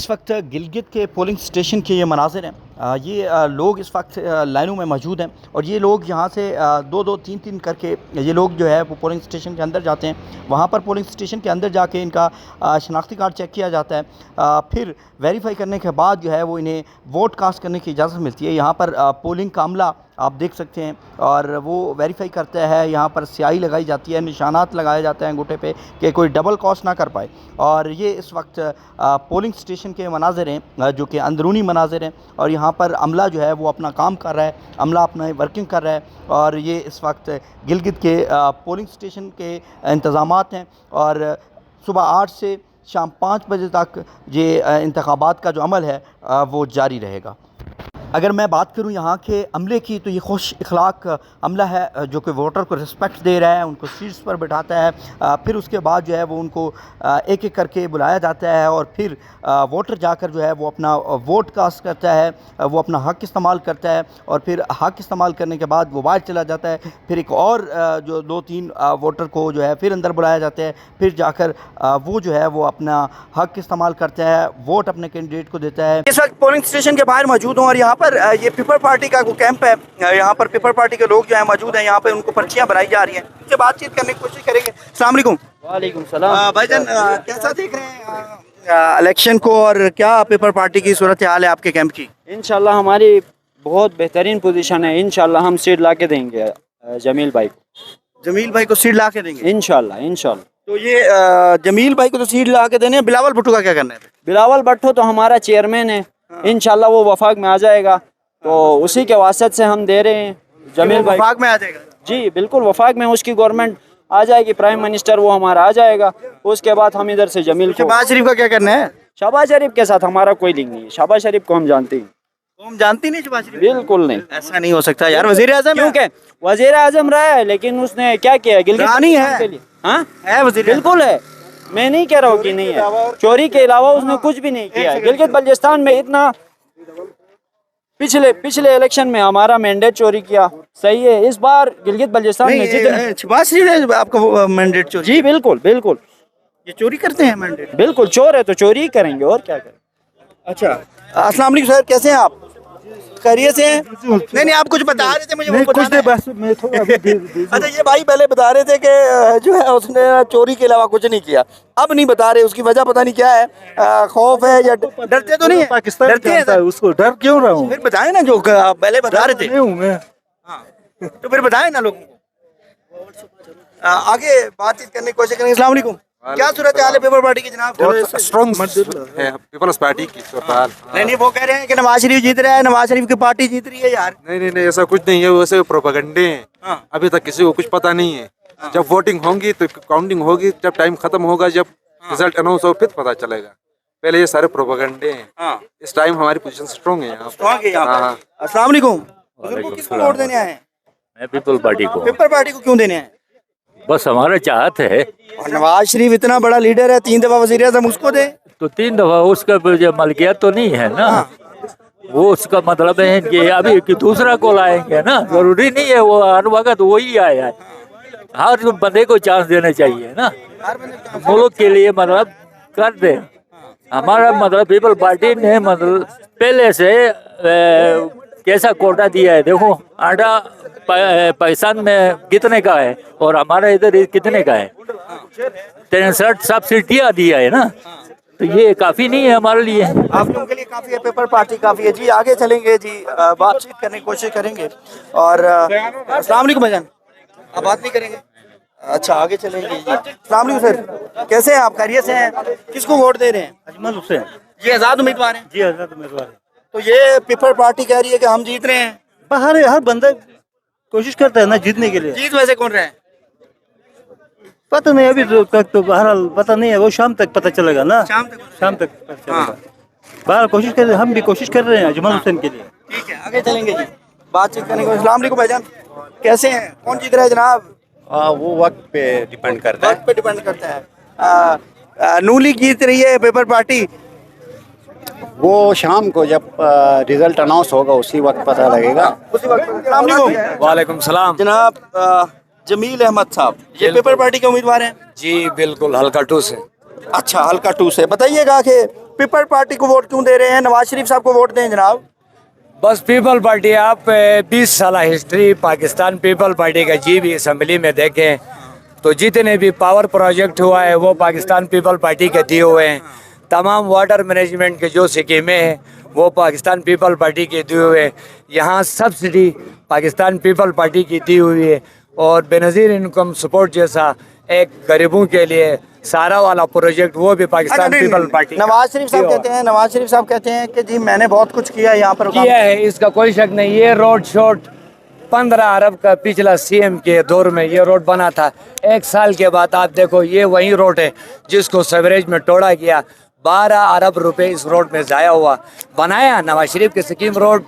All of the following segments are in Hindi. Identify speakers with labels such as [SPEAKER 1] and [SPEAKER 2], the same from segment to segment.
[SPEAKER 1] इस वक्त गिलगित के पोलिंग स्टेशन के ये मनाज़िर हैं। ये लोग इस वक्त लाइनों में मौजूद हैं और ये लोग यहाँ से दो दो तीन तीन करके ये लोग जो है वो पोलिंग स्टेशन के अंदर जाते हैं। वहाँ पर पोलिंग स्टेशन के अंदर जाके इनका शनाख्ती कार्ड चेक किया जाता है। फिर वेरीफाई करने के बाद जो है वो इन्हें वोट कास्ट करने की इजाज़त मिलती है। यहाँ पर पोलिंग का अमला आप देख सकते हैं और वो वेरीफाई करता है। यहाँ पर स्याही लगाई जाती है, निशानात लगाए जाते हैं अंगूठे पे कि कोई डबल क्रॉस ना कर पाए। और ये इस वक्त पोलिंग स्टेशन के मनाज़िर हैं जो कि अंदरूनी मनाज़िर हैं और यहाँ पर अमला जो है वो अपना काम कर रहा है, अमला अपना वर्किंग कर रहा है। और ये इस वक्त गिलगित के पोलिंग स्टेशन के इंतज़ामात हैं और सुबह 8 से शाम 5 बजे तक ये इंतखाबात का जो अमल है वो जारी रहेगा। अगर मैं बात करूं यहाँ के अमले की तो ये खुश इखलाक अमला है जो कि वोटर को रिस्पेक्ट दे रहा है, उनको सीट्स पर बिठाता है। फिर उसके बाद जो है वो उनको एक एक करके बुलाया जाता है और फिर वोटर जाकर जो है वो अपना वोट कास्ट करता है, वो अपना हक़ इस्तेमाल करता है और फिर हक़ इस्तेमाल करने के बाद वो बाहर चला जाता है। फिर एक और जो 2-3 वोटर को जो है फिर अंदर बुलाया जाता है, फिर जाकर वो जो है वो अपना हक़ इस्तेमाल करता है, वोट अपने कैंडिडेट को देता है। इस वक्त पोलिंग स्टेशन के बाहर मौजूद हूँ और यहाँ पर ये पीपल पार्टी का वो कैंप है। यहाँ पर पीपल पार्टी के लोग जो है मौजूद हैं। यहाँ पर उनको पर्चियाँ बनाई जा रही हैं, उनसे बातचीत करने की कोशिश करेंगे। अस्सलाम वालेकुम।
[SPEAKER 2] वालेकुम सलाम।
[SPEAKER 1] भाईजान कैसा देख रहे हैं इलेक्शन को और क्या पीपल पार्टी की सूरत हाल है आपके कैंप की?
[SPEAKER 2] इंशाल्लाह हमारी बहुत बेहतरीन पोजीशन है। इंशाल्लाह हम सीट ला के देंगे जमील भाई को।
[SPEAKER 1] जमील भाई को सीट ला के देंगे
[SPEAKER 2] इंशाल्लाह इंशाल्लाह।
[SPEAKER 1] तो ये जमील भाई को तो सीट ला के देने हैं, बिलावल भुट्टो का क्या करना है?
[SPEAKER 2] बिलावल भट्टो तो हमारा चेयरमैन है। इंशाल्लाह वो वफाक में आ जाएगा, तो उसी के वास्ते से हम दे रहे हैं जमील भाई।
[SPEAKER 1] वफाक में आ जाएगा? जी
[SPEAKER 2] बिल्कुल, वफाक में उसकी गवर्नमेंट आ जाएगी, प्राइम मिनिस्टर वो हमारा आ जाएगा। उसके बाद हम इधर से जमील को।
[SPEAKER 1] शहबाज शरीफ का क्या करना है?
[SPEAKER 2] शहबाज शरीफ के साथ हमारा कोई लिंक नहीं है। शहबाज शरीफ को हम जानते हैं।
[SPEAKER 1] हम जानती नहीं शहबाज शरीफ?
[SPEAKER 2] बिल्कुल नहीं,
[SPEAKER 1] ऐसा नहीं हो सकता यार। वजीर आजम
[SPEAKER 2] क्योंकि वजीर आजम रहा है, लेकिन उसने क्या किया गिलगित
[SPEAKER 1] है,
[SPEAKER 2] हाँ
[SPEAKER 1] है वजीर,
[SPEAKER 2] बिल्कुल है। मैं नहीं कह रहा हूँ कि नहीं है, चोरी के अलावा उसने कुछ भी नहीं किया। गिलगित बल्चिस्तान में इतना पिछले इलेक्शन में हमारा मैंडेट चोरी किया, सही है। इस बार गिलगित बल्चिस्तान में
[SPEAKER 1] शहबाज शरीफ आपका मैंडेट चोरी?
[SPEAKER 2] जी बिल्कुल बिल्कुल,
[SPEAKER 1] ये चोरी करते हैं मैंडेट?
[SPEAKER 2] बिल्कुल चोर है तो चोरी ही करेंगे और क्या करें।
[SPEAKER 1] अच्छा, अस्सलाम वालेकुम सर, कैसे हैं आप? खैरियत से हैं? नहीं आप कुछ बता रहे थे मुझे, वो कुछ नहीं, बस मैं थोड़ा अच्छा, ये भाई पहले बता रहे थे कि जो है उसने चोरी के अलावा कुछ नहीं किया, अब नहीं बता रहे। उसकी वजह पता नहीं क्या है, खौफ है या डरते तो नहीं है?
[SPEAKER 3] पाकिस्तान
[SPEAKER 1] डरते हैं
[SPEAKER 3] उसको, डर क्यों रहा हूँ?
[SPEAKER 1] फिर बताएं ना, जो पहले बता रहे थे।
[SPEAKER 3] नहीं हूँ मैं।
[SPEAKER 1] तो फिर बताएं ना लोगों को। आगे बातचीत करने की कोशिश करेंगे। अस्सलाम वालेकुम। क्या सूरत हाल है पीपल पार्टी की जनाब?
[SPEAKER 3] स्ट्रॉन्ग है पीपल्स पार्टी की सूरत हाल।
[SPEAKER 1] नहीं वो कह रहे हैं कि नवाज शरीफ जीत रहा है, नवाज शरीफ की पार्टी जीत रही है यार।
[SPEAKER 3] नहीं ऐसा कुछ नहीं है, वैसे प्रोपेगेंडे हैं। अभी तक किसी को कुछ पता नहीं है। जब वोटिंग होगी तो काउंटिंग होगी, जब टाइम खत्म होगा, जब रिजल्ट अनाउंस हो, फिर पता चलेगा। पहले ये सारे प्रोपेगेंडे हैं। इस टाइम हमारी पोजीशन स्ट्रॉन्ग है यहाँ पर।
[SPEAKER 1] अस्सलाम वालेकुम। किसको वोट देने आए हैं?
[SPEAKER 4] मैं पीपल पार्टी को।
[SPEAKER 1] पीपल पार्टी को क्यों देने हैं?
[SPEAKER 4] बस हमारा चाहत है।
[SPEAKER 1] और नवाज शरीफ इतना बड़ा लीडर है, 3 दफा वजीर आज़म, उसको दे
[SPEAKER 4] तो 3 दफा उसका जो मलकियत तो नहीं है ना। वो उसका मतलब है कि अभी कि दूसरा को लाएंगे ना, जरूरी नहीं है वो हर वक्त वही आया है। हर बंदे को चांस देना चाहिए ना, मुल्क के लिए मतलब कर दे। हमारा मतलब पीपल पार्टी ने मतलब पहले से कैसा कोटा दिया है। देखो आटा पाकिस्तान में कितने का है और हमारा इधर कितने का है? 63 सब्सिडियाँ दिया है ना, तो ये काफी नहीं है हमारे लिए।
[SPEAKER 1] आप लोगों के लिए काफी है, पेपर पार्टी काफी है। जी आगे चलेंगे जी, बातचीत करने की कोशिश करेंगे। और अस्सलाम वालेकुम भाईजान, आप बात नहीं करेंगे? अच्छा आगे चलेंगे जी। अस्सलाम वालेकुम सर, कैसे हैं आप? खैरियत से हैं? किसको वोट दे रहे हैं?
[SPEAKER 3] अजमल हुसैन।
[SPEAKER 1] ये आजाद उम्मीदवार हैं?
[SPEAKER 3] जी आजाद उम्मीदवार है।
[SPEAKER 1] तो ये पीपल पार्टी कह रही है कि हम जीत रहे हैं।
[SPEAKER 3] बाहर हर बंदा कोशिश करता है ना जीतने के लिए।
[SPEAKER 1] जीत वैसे कौन रहे हैं?
[SPEAKER 3] पता नहीं, अभी तक तो बहरहाल पता नहीं है, वो शाम तक पता चलेगा ना। शाम तक पता चलेगा। बाहर कोशिश कर, हम भी कोशिश कर रहे हैं अजमल हुसैन के लिए।
[SPEAKER 1] ठीक है आगे चलेंगे जी, बातचीत करने को। अस्सलाम वालेकुम भाईजान, कैसे हैं? कौन जीत रहा है जनाब?
[SPEAKER 5] वो वक्त पे डिपेंड करता है।
[SPEAKER 1] वक्त पे डिपेंड करता है। नूली जीत रही है पेपर पार्टी?
[SPEAKER 5] वो शाम को जब रिजल्ट अनाउंस होगा उसी वक्त पता लगेगा।
[SPEAKER 1] उसी वक्त।
[SPEAKER 6] वालेकुम सलाम
[SPEAKER 1] जनाब जमील अहमद साहब, ये पेपर पार्टी के उम्मीदवार हैं?
[SPEAKER 6] जी बिल्कुल, हल्का 2 से।
[SPEAKER 1] अच्छा हल्का 2 से। बताइएगा कि पीपल पार्टी को वोट क्यों दे रहे हैं? नवाज शरीफ साहब को वोट दें जनाब।
[SPEAKER 6] बस पीपल पार्टी आप 20 साल हिस्ट्री पाकिस्तान पीपल पार्टी का जी भी असम्बली में देखें तो जितने भी पावर प्रोजेक्ट हुआ है वो पाकिस्तान पीपल पार्टी के दिए हुए हैं। तमाम वाटर मैनेजमेंट के जो स्कीमें हैं वो पाकिस्तान पीपल पार्टी के दिए हुए हैं। यहाँ सब्सिडी पाकिस्तान पीपल पार्टी की दी हुई है और बेनज़ीर इनकम सपोर्ट जैसा एक गरीबों के लिए सारा वाला प्रोजेक्ट वो भी पाकिस्तान पीपल पार्टी
[SPEAKER 1] नवाज शरीफ साहब कहते हैं कि जी मैंने बहुत कुछ किया यहाँ पर
[SPEAKER 6] किया है, इसका कोई शक नहीं। ये रोड शोट 15 अरब का पिछला सीएम के दौर में ये रोड बना था। 1 साल के बाद आप देखो ये वही रोड है जिसको सेवरेज में तोड़ा गया। 12 अरब रुपए इस रोड में ज़ाया हुआ। बनाया नवाज शरीफ की स्कीम रोड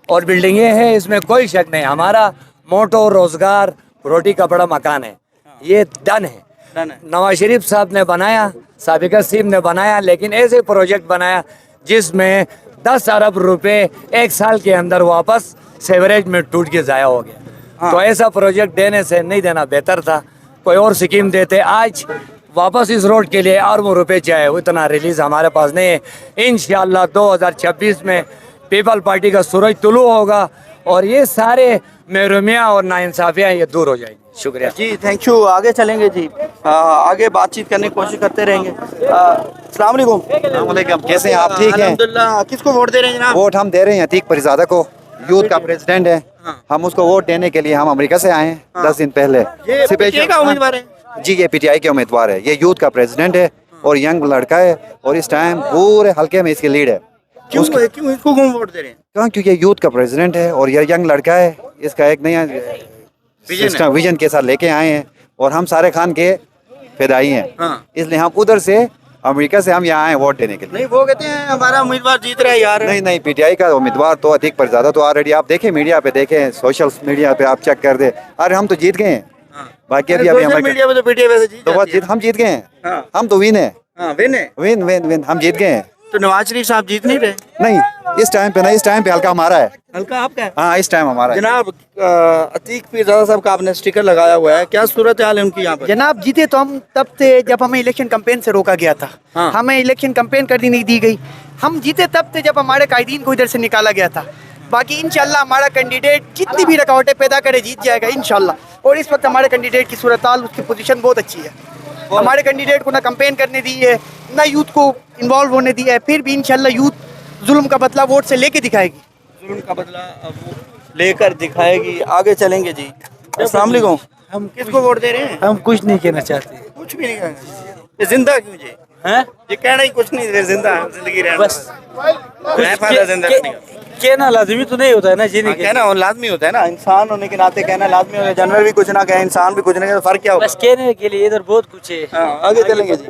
[SPEAKER 6] और बिल्डिंगें हैं, इसमें कोई शक नहीं। हमारा मोटो रोजगार रोटी कपड़ा मकान है, ये डन है। नवाज शरीफ साहब ने बनाया, साबिका सीम ने बनाया, लेकिन ऐसे प्रोजेक्ट बनाया जिसमें 10 अरब रुपए 1 साल के अंदर वापस सेवरेज में टूट के ज़ाया हो गया। तो ऐसा प्रोजेक्ट देने से नहीं देना बेहतर था, कोई और स्कीम देते। आज वापस इस रोड के लिए अरबों रुपए चाहे, उतना रिलीज हमारे पास नहीं है। इंशाल्लाह 2026 में पीपल पार्टी का सूरज तुलू होगा और ये सारे महरूमियाँ और नाइंसाफियाँ ये दूर हो जाएंगी। शुक्रिया
[SPEAKER 1] जी, थैंक यू। आगे चलेंगे जी, आगे बातचीत करने की कोशिश करते रहेंगे। अस्सलाम वालेकुम।
[SPEAKER 5] कैसे हैं आप? ठीक हैं?
[SPEAKER 1] अल्हम्दुलिल्लाह। किसको वोट दे रहे हैं जनाब?
[SPEAKER 5] वोट हम दे रहे हैं अतीक परिजादा को, यूथ का प्रेसिडेंट है। हम उसको वोट देने के लिए हम अमेरिका से आए हैं 10 दिन पहले।
[SPEAKER 1] ये PTI का उम्मीदवार है?
[SPEAKER 5] जी, ये पीटीआई के उम्मीदवार है। ये यूथ का प्रेसिडेंट है और यंग लड़का है और इस टाइम पूरे हल्के में इसकी लीड है।
[SPEAKER 1] क्यों इसको वोट दे रहे हैं?
[SPEAKER 5] क्यों? क्योंकि ये यूथ का प्रेसिडेंट है और ये यंग लड़का है। इसका एक नया सिस्टम विजन के साथ लेके आए हैं और हम सारे खान के फिदाई हैं। इसलिए हम उधर से अमेरिका से हम यहाँ आए वोट देने के लिए।
[SPEAKER 1] नहीं, वो कहते हैं हमारा उम्मीदवार जीत रहा है यार।
[SPEAKER 5] नहीं, पीटीआई का उम्मीदवार तो अधिक पर ज्यादा तो ऑलरेडी आप देखें, मीडिया पे देखें, सोशल मीडिया पे आप चेक कर दे। अरे हम तो जीत गए हैं। बाकी अभी
[SPEAKER 1] मीडिया में तो PTI वैसे जीत जाती है।
[SPEAKER 5] हम जीत गए हैं। हम तो विन है, विन हम जीत गए हैं।
[SPEAKER 1] तो नवाज शरीफ साहब जीत नहीं रहे?
[SPEAKER 5] नहीं, इस टाइम पे नहीं, इस टाइम पे हल्का हमारा है।
[SPEAKER 1] हल्का आपका है?
[SPEAKER 5] हाँ, इस टाइम हमारा है।
[SPEAKER 1] जनाब अतीक पीरजादा साहब का आपने स्टिकर लगाया हुआ है, क्या सूरत हाल है उनकी यहाँ पर?
[SPEAKER 7] जनाब जीते तो हम तब थे जब हमें इलेक्शन कैंपेन से रोका गया था। हमें इलेक्शन कैंपेन करनी नहीं दी गई। हम जीते तब थे जब हमारे कायदीन को इधर से निकाला गया था। बाकी इंशाल्लाह हमारा कैंडिडेट जितनी भी रुकावटें पैदा करे जीत जाएगा इंशाल्लाह। और इस वक्त हमारे कैंडिडेट की सूरत हाल, उसकी पोजीशन बहुत अच्छी है। हमारे कैंडिडेट को ना कैंपेन करने दी है, ना यूथ को इन्वॉल्व होने दिया है, फिर भी इंशाल्लाह यूथ जुल्म का बदला वोट से लेके दिखाएगी।
[SPEAKER 1] जुल्म का बदला वो लेकर दिखाएगी। आगे चलेंगे जी। अस्सलाम वालेकुम। हम किसको वोट दे रहे हैं?
[SPEAKER 6] हम कुछ नहीं कहना चाहते।
[SPEAKER 1] कुछ भी नहीं कहना। ये जिंदा क्यों जी? हैं? ये कहना ही कुछ नहीं, जिंदा जिंदगी रहना
[SPEAKER 6] बस
[SPEAKER 1] मैं फायदा जिंदा रहने का।
[SPEAKER 6] कहना लाजमी तो नहीं होता है ना जी।
[SPEAKER 1] हाँ, कहना लाजमी होता है ना, इंसान होने के नाते कहना लाजमी होता है। जानवर भी कुछ ना कहे, इंसान भी कुछ ना कहे, तो फर्क क्या होगा?
[SPEAKER 6] बस कहने के लिए इधर बहुत कुछ है।
[SPEAKER 1] हाँ, आगे चलेंगे जी,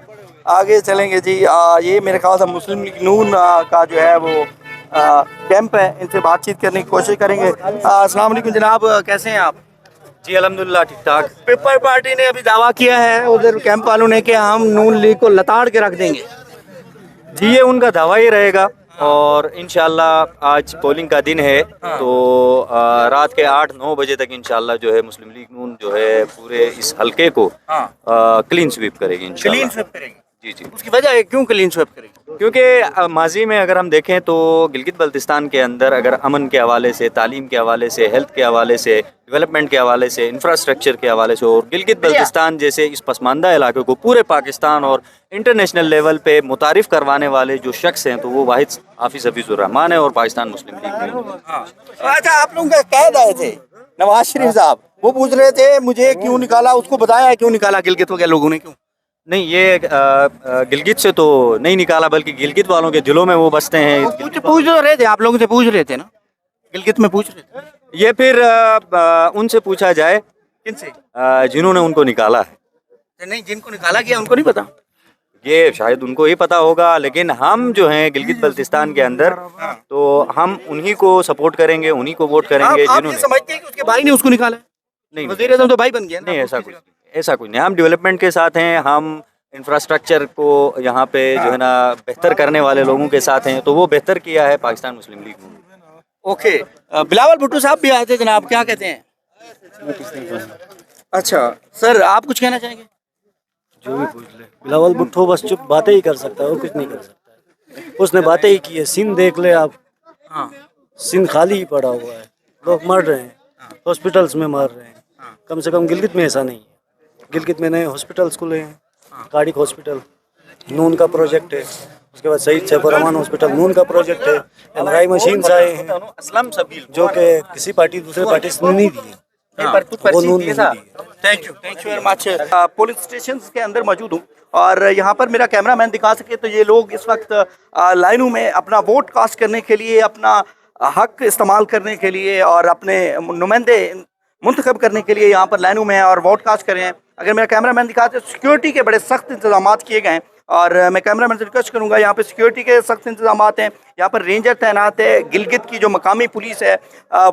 [SPEAKER 1] आगे चलेंगे जी। ये मेरे ख्याल से मुस्लिम लीग नून का जो है वो कैंप है, इनसे बातचीत करने की कोशिश करेंगे। अस्सलाम वालेकुम जनाब, कैसे हैं आप?
[SPEAKER 8] जी अल्हम्दुलिल्लाह ठीक ठाक।
[SPEAKER 1] पीपल पार्टी ने अभी दावा किया है उधर कैंप वालों ने कि हम नून लीग को लताड़ के रख देंगे।
[SPEAKER 8] जी ये उनका दावा ही रहेगा और इंशाल्लाह आज पोलिंग का दिन है तो रात के 8-9 बजे तक इंशाल्लाह जो है मुस्लिम लीग नून जो है पूरे इस हलके को क्लीन स्वीप करेगी इंशाल्लाह।
[SPEAKER 1] क्लीन स्वीप करेंगे?
[SPEAKER 8] जी जी।
[SPEAKER 1] उसकी वजह है क्यों क्लीन स्वीप करेंगे?
[SPEAKER 8] क्योंकि माजी में अगर हम देखें तो गिलगित बल्तिस्तान के अंदर अगर अमन के हवाले से, तालीम के हवाले से, हेल्थ के हवाले से, डेवलपमेंट के हवाले से, इंफ्रास्ट्रक्चर के हवाले से और गिलगित बल्तिस्तान जैसे इस पसमानदा इलाके को पूरे पाकिस्तान और इंटरनेशनल लेवल पे मुतारिफ करवाने वाले जो शख्स हैं तो वो वाहिद हाफिज हफीजुर रहमान है और पाकिस्तान मुस्लिम लीग।
[SPEAKER 1] अच्छा, आप लोग कैद आए थे नवाज शरीफ साहब, वो पूछ रहे थे मुझे क्यों निकाला, उसको बताया क्यों निकाला गिलगित वगैरह लोगों ने? क्यों
[SPEAKER 8] नहीं, ये गिलगित से तो नहीं निकाला बल्कि गिलगित वालों के दिलों में वो बसते हैं।
[SPEAKER 1] पूछ रहे थे, आप लोगों से पूछ रहे थे ना, गिलगित में पूछ रहे थे।
[SPEAKER 8] ये फिर उनसे पूछा जाए
[SPEAKER 1] किनसे?
[SPEAKER 8] जिन्होंने उनको निकाला है।
[SPEAKER 1] नहीं, जिनको निकाला गया उनको नहीं पता,
[SPEAKER 8] ये शायद उनको ही पता होगा, लेकिन हम जो हैं गिलगित बल्तिस्तान के अंदर तो हम उन्हीं को सपोर्ट करेंगे, उन्हीं को वोट करेंगे
[SPEAKER 1] आप
[SPEAKER 8] जिन्होंने।
[SPEAKER 1] समझते हैं कि उसके भाई ने उसको निकाला है?
[SPEAKER 8] नहीं,
[SPEAKER 1] वज़ीर आज़म तो भाई बन गया ना।
[SPEAKER 8] नहीं, ऐसा कुछ नहीं। हम डेवलपमेंट के साथ हैं, हम इंफ्रास्ट्रक्चर को यहाँ पे जो है ना बेहतर करने वाले लोगों के साथ हैं, तो वो बेहतर किया है पाकिस्तान मुस्लिम लीग ने।
[SPEAKER 1] ओके, बिलावल भुट्टो साहब भी आए थे जनाब, क्या कहते हैं? अच्छा सर, आप कुछ कहना चाहेंगे?
[SPEAKER 6] जो भी पूछ ले, बिलावल भुट्टो बस चुप बातें ही कर सकता है, वो कुछ नहीं कर सकता।
[SPEAKER 9] उसने बातें ही की है। सिंध देख ले आप, सिंध खाली ही पड़ा हुआ है, लोग मर रहे हैं, हॉस्पिटल्स में मर रहे हैं। कम से कम गिलगित में ऐसा नहीं है। गिलगित में नए हॉस्पिटल्स खुले हैं, कार्डिक हॉस्पिटल नून का प्रोजेक्ट है, उसके बाद शहीद सैफुर्रहमान हॉस्पिटल नून का प्रोजेक्ट है, एमआरआई मशीन्स आए हैं जो कि किसी पार्टी दूसरे पार्टी ने नहीं दी है, वो नून ने दी है।
[SPEAKER 1] Thank you very much. Police station के अंदर मौजूद हूँ और यहाँ पर मेरा कैमरामैन दिखा सके तो ये लोग इस वक्त लाइनों में अपना वोट कास्ट करने के लिए, अपना हक इस्तेमाल करने के लिए और अपने नुमाइंदे मुंतखब करने के लिए यहाँ पर लाइनों में और वोट कास्ट कर रहे हैं। अगर मेरा कैमरामैन दिखाते तो सिक्योरिटी के बड़े सख्त इंतजाम किए गए हैं और मैं कैमरामैन से रिक्वेस्ट करूँगा, यहाँ पर सिक्योरिटी के सख्त इंतजाम हैं, यहाँ पर रेंजर तैनात है, गिलगित की जो मकामी पुलिस है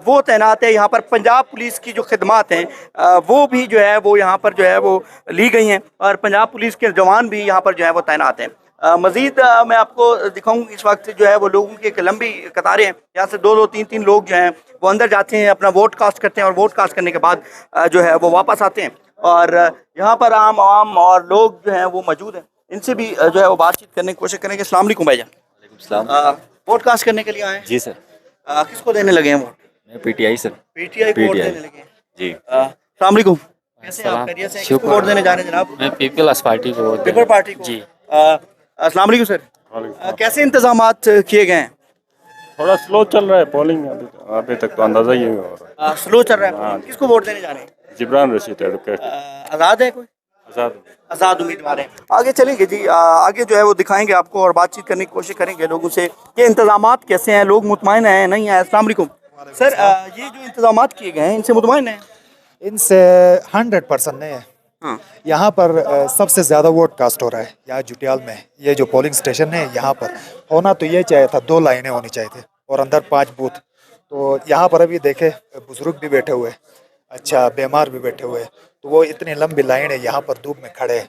[SPEAKER 1] वो तैनात है, यहाँ पर पंजाब पुलिस की जो खिदमात हैं वो भी जो है वो यहाँ पर जो है वो ली गई हैं और पंजाब पुलिस के जवान भी यहाँ पर जो है वो तैनात हैं। मज़ीद मैं आपको दिखाऊँ, इस वक्त जो है वो लोगों की एक लंबी कतारें हैं, यहाँ से 2-2, 3-3 लोग जो हैं वो अंदर जाते हैं, अपना वोट कास्ट करते हैं और वोट कास्ट करने के बाद जो है वो वापस आते हैं और यहाँ पर आम आवाम और लोग जो हैं वो मौजूद हैं, इनसे भी जो है वो बातचीत करने की कोशिश करेंगे। अस्सलाम वालेकुम भाईजान, वोट कास्ट करने के लिए आए हैं?
[SPEAKER 10] जी सर।
[SPEAKER 1] किसको देने लगे हैं वोट?
[SPEAKER 10] मैं पीटीआई सर।
[SPEAKER 1] पीटीआई को वोट देने लगे हैं
[SPEAKER 10] जी।
[SPEAKER 1] अस्सलाम वालेकुम, कैसे हैं आप? खैरियत से हैं? किसको वोट देने जा रहे हैं जनाब?
[SPEAKER 10] मैं पीपल्स पार्टी को वोट
[SPEAKER 1] पीपल पार्टी को
[SPEAKER 10] जी।
[SPEAKER 1] अस्सलाम वालेकुम सर, कैसे इंतजामात किए गए हैं?
[SPEAKER 11] थोड़ा स्लो चल रहा है पोलिंग, अभी तक तो अंदाजा ही हो रहा
[SPEAKER 1] स्लो चल रहा है। किसको वोट देने जा रहे हैं?
[SPEAKER 11] है। जिब्रान रशीद एडवोकेट
[SPEAKER 1] आज़ाद है कोई? आज़ाद उम्मीदवार है। आगे चलेंगे जी, आगे जो है वो दिखाएंगे आपको और बातचीत करने की कोशिश करेंगे लोगों से कि इंतजामात कैसे हैं, लोग मुतमईन हैं नहीं है। अस्सलाम वालेकुम सर, ये जो इंतजामात किए गए हैं इनसे मुतमईन हैं?
[SPEAKER 12] इनसे 100% नहीं है। यहाँ पर सबसे ज़्यादा वोट कास्ट हो रहा है यहाँ जुटियाल में। ये जो पोलिंग स्टेशन है यहाँ पर होना तो ये चाहिए था, 2 लाइनें होनी चाहिए थी और अंदर 5 बूथ। तो यहाँ पर अभी देखे बुजुर्ग भी बैठे हुए, अच्छा बीमार भी बैठे हुए, तो वो इतनी लंबी लाइन है यहाँ पर धूप में खड़े हैं।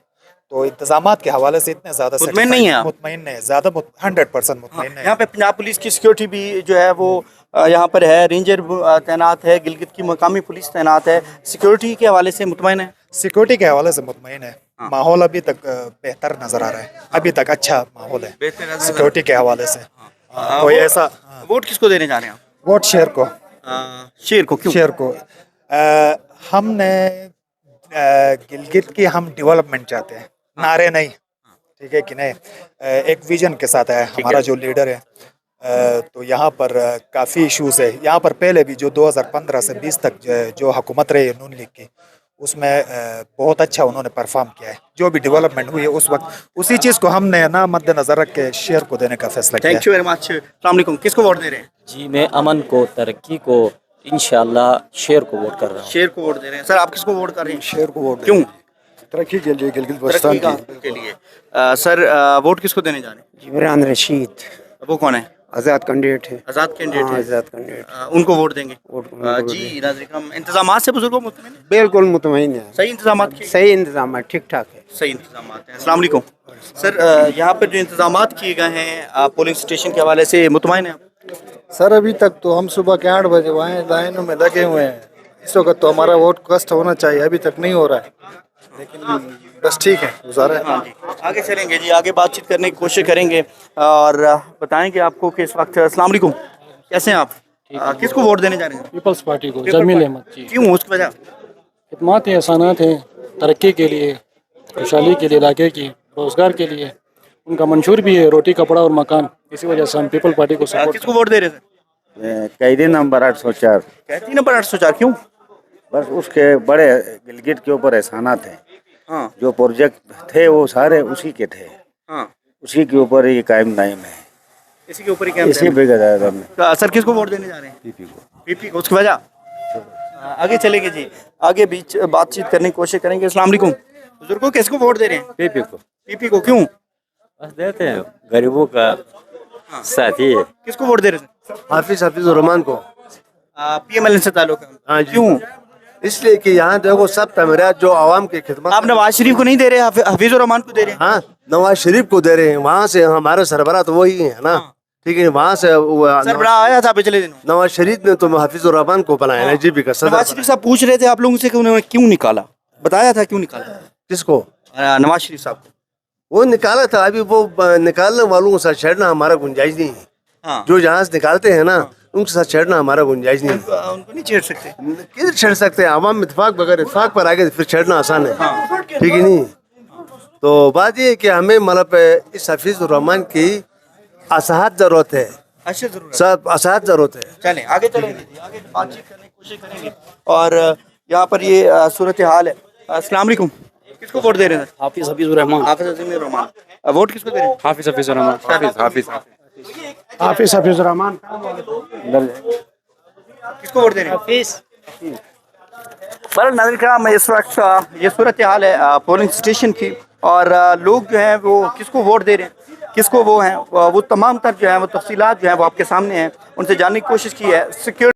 [SPEAKER 12] तो इंतजामात के हवाले से इतने ज़्यादा
[SPEAKER 1] मुतमईन नहीं है?
[SPEAKER 12] मुतमईन नहीं, ज़्यादा 100% मुतमईन नहीं।
[SPEAKER 1] यहाँ पे पंजाब पुलिस की सिक्योरिटी भी जो है वो यहाँ पर है, रेंजर तैनात है, गिलगित की मकामी पुलिस तैनात है। सिक्योरिटी के हवाले से मुतमईन है?
[SPEAKER 12] सिक्योरिटी के हवाले से मुतमईन है। माहौल अभी तक बेहतर नज़र आ रहा है, अभी तक अच्छा माहौल है सिक्योरिटी के हवाले से। कोई ऐसा
[SPEAKER 1] वोट किसको देने जा रहे हैं आप?
[SPEAKER 12] वोट शेर को।
[SPEAKER 1] शेर को क्यों?
[SPEAKER 12] शेर को हमने गिलगित की हम डेवलपमेंट चाहते हैं, नारे नहीं, ठीक है कि नहीं, एक विजन के साथ है हमारा जो लीडर है। तो यहाँ पर काफ़ी इश्यूज़ है। यहाँ पर पहले भी जो 2015 से 20 तक जो हुकूमत रही है नून लीग की, उसमें बहुत अच्छा उन्होंने परफॉर्म किया है। जो भी डेवलपमेंट हुई है उस वक्त उसी चीज़ को हमने ना मद्देनजर रख के शेर को देने का फैसला किया।
[SPEAKER 1] Thank you very much. अस्सलाम वालेकुम, किसको वोट दे रहे हैं?
[SPEAKER 10] जी मैं अमन को, तरक्की को, इंशाल्लाह शेर को वोट कर रहा हूँ।
[SPEAKER 1] शेर को वोट दे रहे हैं। सर आप किसको वोट कर रहे हैं?
[SPEAKER 12] शेर को वोट।
[SPEAKER 1] क्यों?
[SPEAKER 12] तरक्की के लिए, गिलगित बल्तिस्तान
[SPEAKER 1] के लिए। सर वोट किसको देने जा रहे हैं?
[SPEAKER 9] जिब्रान रशीद।
[SPEAKER 1] वो कौन है?
[SPEAKER 9] आज़ाद कैंडिडेट है।
[SPEAKER 1] आज़ाद कैंडिडेट है?
[SPEAKER 9] आज़ाद कैंडिडेट।
[SPEAKER 1] उनको वोट देंगे? जी नाज़रीन, इंतजामात से बुजुर्गों मुतमईन है?
[SPEAKER 9] बिल्कुल मुतमईन है।
[SPEAKER 1] सही इंतजामात किए?
[SPEAKER 9] सही इंतजाम ठीक ठाक है।
[SPEAKER 1] सही इंतजामात हैं। अस्सलाम वालेकुम सर, यहाँ पर जो इंतजामात किए गए हैं पोलिंग स्टेशन के हवाले से मुतमईन है?
[SPEAKER 12] सर अभी तक तो हम सुबह के 8 बजे वहाँ लाइनों में लगे हुए हैं। इस वक्त तो हमारा वोट कास्ट होना चाहिए, अभी तक नहीं हो रहा है, लेकिन बस ठीक है, गुजारा है।
[SPEAKER 1] हाँ जी, आगे चलेंगे जी, आगे बातचीत करने की कोशिश करेंगे और बताएंगे आपको कि इस वक्त। अस्सलाम वालेकुम, कैसे हैं आप? किसको वोट देने जा रहे हैं?
[SPEAKER 11] पीपल्स पार्टी को, जमील अहमद जी।
[SPEAKER 1] क्यों, उसकी वजह?
[SPEAKER 11] खिदमात हैं, एहसानात हैं, तरक्की के लिए, खुशहाली के लिए, इलाके की, रोजगार के लिए उनका मंशूर भी है, रोटी कपड़ा और मकान। इसी वजह से हम पीपल पार्टी को सपोर्ट।
[SPEAKER 1] किसको वोट दे रहे थे?
[SPEAKER 13] कैदी नंबर 804।
[SPEAKER 1] कैदी नंबर 804 क्यों?
[SPEAKER 13] बस उसके बड़े गिलगित के ऊपर एहसानात हैं।
[SPEAKER 1] हाँ।
[SPEAKER 13] जो प्रोजेक्ट थे वो सारे उसी के थे।
[SPEAKER 1] हाँ।
[SPEAKER 13] उसी के ऊपर ही कायम दायम है।
[SPEAKER 1] इसी के ऊपर ही कायम
[SPEAKER 13] इसी बेगदार में।
[SPEAKER 1] सर किसको वोट देने जा रहे हैं?
[SPEAKER 13] पीपी को।
[SPEAKER 1] पीपी को, उसकी वजह? आगे चलेंगे जी, आगे बीच बातचीत करने की कोशिश करेंगे। अस्सलाम वालेकुम बुजुर्गों, किसको वोट दे रहे हैं?
[SPEAKER 13] पीपी को।
[SPEAKER 1] पीपी को क्यों?
[SPEAKER 10] बस देते हैं, गरीबों का साथी है।
[SPEAKER 1] किसको वोट दे रहे थे?
[SPEAKER 14] हाफिजुर रहमान को।
[SPEAKER 1] पीएमएल से ताल्लुक है?
[SPEAKER 14] हाँ जी।
[SPEAKER 1] क्यों?
[SPEAKER 14] इसलिए कि यहाँ देखो सब तमीरात जो आवाम की खिदमत।
[SPEAKER 1] आप नवाज शरीफ को नहीं दे रहे, हाफिजुर रहमान को दे रहे हैं?
[SPEAKER 14] हाँ, नवाज शरीफ को दे रहे हैं। वहाँ से हमारे सरबराह तो वही है ना, ठीक है। वहाँ से
[SPEAKER 1] सरबराह आया था पिछले दिनों,
[SPEAKER 14] नवाज शरीफ ने तो हाफिजुर रहमान को बनाया है जीपी का सदर।
[SPEAKER 1] नवाज शरीफ साहब पूछ रहे थे आप लोगों से कि उन्होंने क्यों निकाला, बताया था क्यों निकाला?
[SPEAKER 14] किसको?
[SPEAKER 1] नवाज शरीफ साहब को।
[SPEAKER 14] वो निकाला था, अभी वो निकालने वालों के साथ छेड़ना हमारा गुंजाइश नहीं है।
[SPEAKER 1] हाँ।
[SPEAKER 14] जो जहां से निकालते हैं ना उनके साथ छेड़ना हमारा गुंजाइश नहीं है।
[SPEAKER 1] उनको नहीं छेड़ सकते।
[SPEAKER 14] किधर छेड़ सकते हैं? आवाम इत्तेफाक बगैर इत्तेफाक पर आगे फिर छेड़ना आसान है। ठीक है नहीं? तो बात ये है कि हमें मतलब इस हफीजुर रहमान की असहात जरूरत है।
[SPEAKER 1] अच्छा, जरूर
[SPEAKER 14] सब असहात जरूरत है।
[SPEAKER 1] चलें आगे चलेंगे, आगे बातचीत करने की कोशिश करेंगे। और यहाँ पर ये सूरत हाल है। अस्सलाम वालेकुम, किसको वोट दे रहे हैं?
[SPEAKER 10] हाफिज हफीजुर रहमान।
[SPEAKER 1] हाफिज हफीजुर रहमान। वोट किसको दे रहे हैं?
[SPEAKER 10] हाफिज हफीजुर रहमान।
[SPEAKER 11] हाफिज हफीजुर रहमान।
[SPEAKER 1] किसको वोट दे रहे हैं? हाफिज। पर नाज़रीन किराम, इस वक्त ये सूरत हाल है पोलिंग स्टेशन की, और लोग जो हैं वो किसको वोट दे रहे हैं, किसको वो हैं, वो तमाम तर जो है वो तफसीलात जो है वो आपके सामने हैं, उनसे जानने की कोशिश की है। सिक्योरिटी